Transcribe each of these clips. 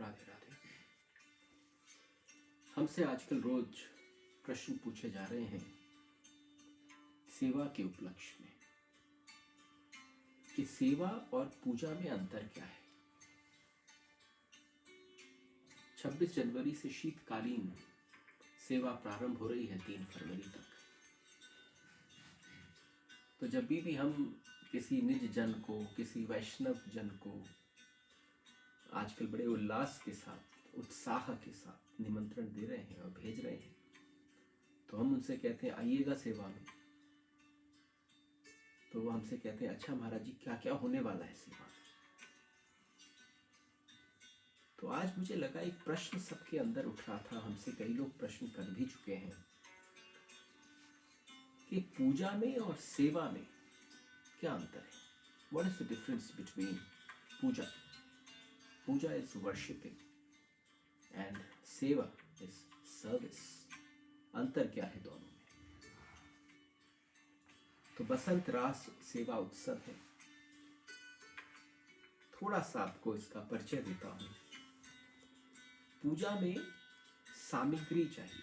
राधे राधे। हमसे आजकल रोज प्रश्न पूछे जा रहे हैं सेवा के उपलक्ष्य में कि सेवा और पूजा में अंतर क्या है। 26 जनवरी से शीतकालीन सेवा प्रारंभ हो रही है 3 फरवरी तक। तो जब भी हम किसी निज जन को, किसी वैष्णव जन को आजकल बड़े उल्लास के साथ, उत्साह के साथ निमंत्रण दे रहे हैं और भेज रहे हैं, तो हम उनसे कहते हैं आइएगा सेवा में। तो वो हमसे कहते हैं अच्छा महाराज जी क्या क्या होने वाला है सेवा में। तो आज मुझे लगा एक प्रश्न सबके अंदर उठ रहा था, हमसे कई लोग प्रश्न कर भी चुके हैं कि पूजा में और सेवा में क्या अंतर है। What is the difference between puja? Puja is worshipping and seva is service. अंतर क्या है दोनों में? तो बसंत रास सेवा उत्सव है। थोड़ा सा आपको इसका परिचय देता हूं। पूजा में सामग्री चाहिए,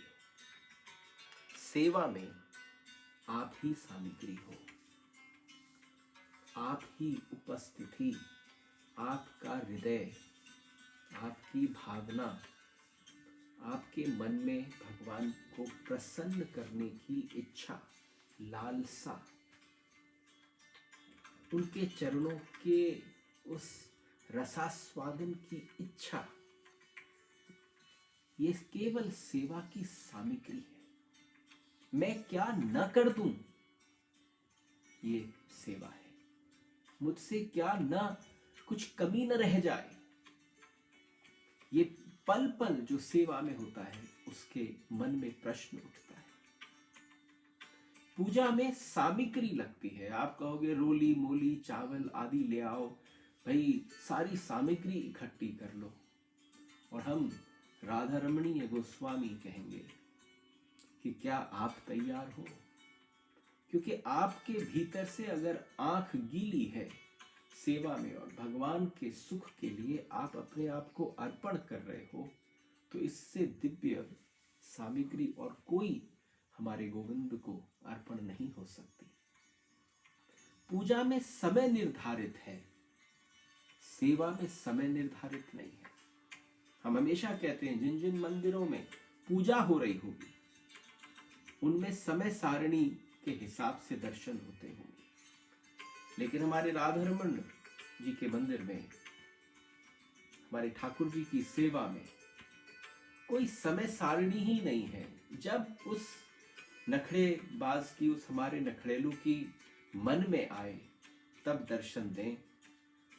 सेवा में आप ही सामग्री हो, आप ही उपस्थिति, आपका हृदय, आपकी भावना, आपके मन में भगवान को प्रसन्न करने की इच्छा, लालसा, उनके चरणों के उस रसास्वादन की इच्छा, ये केवल सेवा की सामग्री है। मैं क्या न कर दूं, ये सेवा है। मुझसे क्या न कुछ कमी न रह जाए, ये पल पल जो सेवा में होता है उसके मन में प्रश्न उठता है। पूजा में सामग्री लगती है। आप कहोगे रोली मोली चावल आदि ले आओ, भाई सारी सामग्री इकट्ठी कर लो। और हम राधा रमणीय गोस्वामी कहेंगे कि क्या आप तैयार हो? क्योंकि आपके भीतर से अगर आंख गीली है सेवा में और भगवान के सुख के लिए आप अपने आप को अर्पण कर रहे हो, तो इससे दिव्य सामग्री और कोई हमारे गोविंद को अर्पण नहीं हो सकती। पूजा में समय निर्धारित है, सेवा में समय निर्धारित नहीं है। हम हमेशा कहते हैं जिन जिन मंदिरों में पूजा हो रही होगी उनमें समय सारणी के हिसाब से दर्शन होते होंगे, लेकिन हमारे राधारमण जी के मंदिर में, हमारे ठाकुर जी की सेवा में कोई समय सारणी ही नहीं है। जब उस नखड़ेबाज की, उस हमारे नखड़ेलू की मन में आए तब दर्शन दें।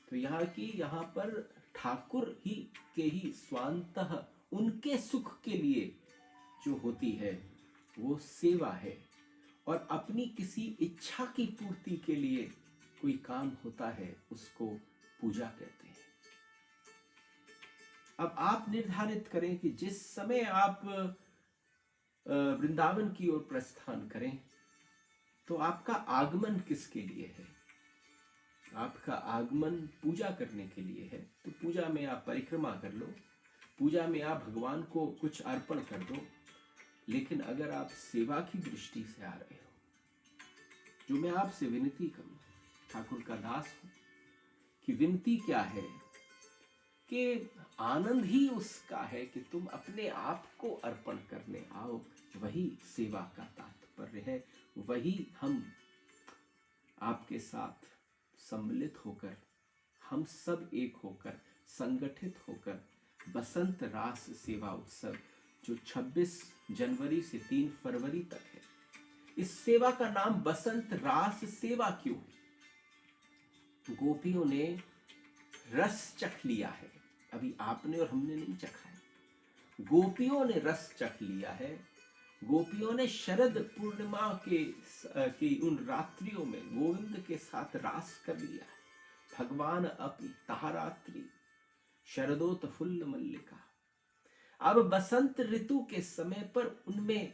तो यहाँ पर ठाकुर ही के ही स्वांतः उनके सुख के लिए जो होती है वो सेवा है, और अपनी किसी इच्छा की पूर्ति के लिए कोई काम होता है उसको पूजा कहते हैं। अब आप निर्धारित करें कि जिस समय आप वृंदावन की ओर प्रस्थान करें तो आपका आगमन किसके लिए है? आपका आगमन पूजा करने के लिए है, तो पूजा में आप परिक्रमा कर लो, पूजा में आप भगवान को कुछ अर्पण कर दो। लेकिन अगर आप सेवा की दृष्टि से आ रहे हो, जो मैं आपसे विनती करूं, ठाकुर का दास हूं, कि विनती क्या है कि आनंद ही उसका है कि तुम अपने आप को अर्पण करने आओ। वही सेवा का तात्पर्य है। वही हम आपके साथ सम्मिलित होकर, हम सब एक होकर, संगठित होकर बसंत रास सेवा उत्सव जो 26 जनवरी से 3 फरवरी तक है, इस सेवा का नाम बसंत रास सेवा क्यों है? गोपियों ने रस चख लिया है, अभी आपने और हमने नहीं चखा है। गोपियों ने रस चख लिया है। गोपियों ने शरद पूर्णिमा के उन रात्रियों में गोविंद के साथ रास कर लिया है। भगवान अपनी तारात्रि शरदोत फुल्ल मल्लिका। अब बसंत ऋतु के समय पर उनमें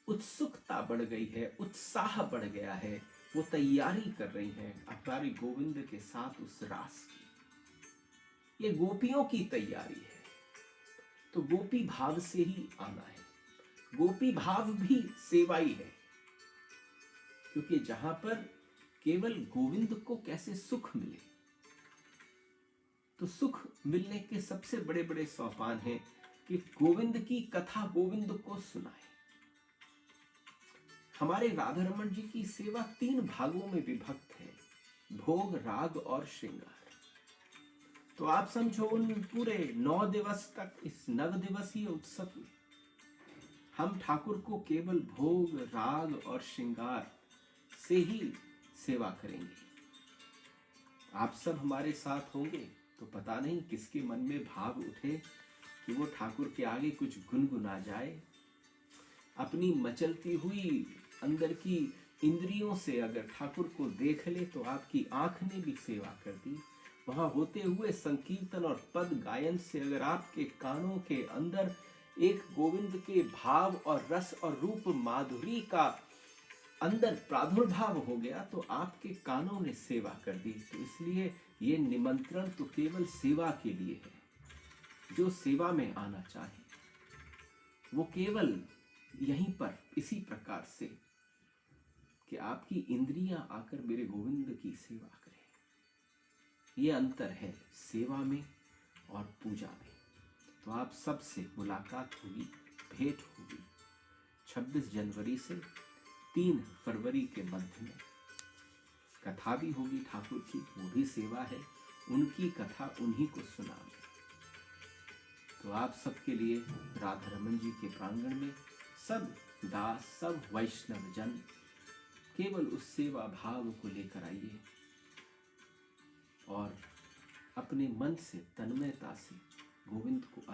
उत्सुकता बढ़ गई है, उत्साह बढ़ गया है। वो तैयारी कर रही हैं हमारे गोविंद के साथ उस रास की। ये गोपियों की तैयारी है। तो गोपी भाव से ही आना है। गोपी भाव भी सेवा ही है, क्योंकि जहां पर केवल गोविंद को कैसे सुख मिले, तो सुख मिलने के सबसे बड़े बड़े सोपान हैं कि गोविंद की कथा गोविंद को सुनाए। हमारे राधा रमन जी की सेवा 3 भागों में विभक्त है, भोग, राग और श्रृंगार। तो आप समझो उन पूरे 9 दिवस तक, इस 9 दिवसीय उत्सव में हम ठाकुर को केवल भोग, राग और श्रृंगार से ही सेवा करेंगे। आप सब हमारे साथ होंगे तो पता नहीं किसके मन में भाव उठे कि वो ठाकुर के आगे कुछ गुनगुना जाए। अपनी मचलती हुई अंदर की इंद्रियों से अगर ठाकुर को देख ले तो आपकी आंख ने भी सेवा कर दी। वहां होते हुए संकीर्तन और पद गायन से अगर आपके कानों के अंदर एक गोविंद के भाव और रस और रूप माधुरी का अंदर प्रादुर्भाव हो गया तो आपके कानों ने सेवा कर दी। तो इसलिए ये निमंत्रण तो केवल सेवा के लिए है। जो सेवा में आना चाहे वो केवल यहीं पर इसी प्रकार से कि आपकी इंद्रियां आकर मेरे गोविंद की सेवा करें। ये अंतर है सेवा में और पूजा में। तो आप सबसे मुलाकात होगी, भेंट होगी 26 जनवरी से 3 फरवरी के मध्य में। कथा भी होगी ठाकुर की, वो भी सेवा है, उनकी कथा उन्हीं को सुनाएं। तो आप सबके लिए राधा रमन जी के प्रांगण में सब दास, सब वैष्णव जन केवल उस सेवा भाव को लेकर आइए और अपने मन से, तन्मयता से गोविंद को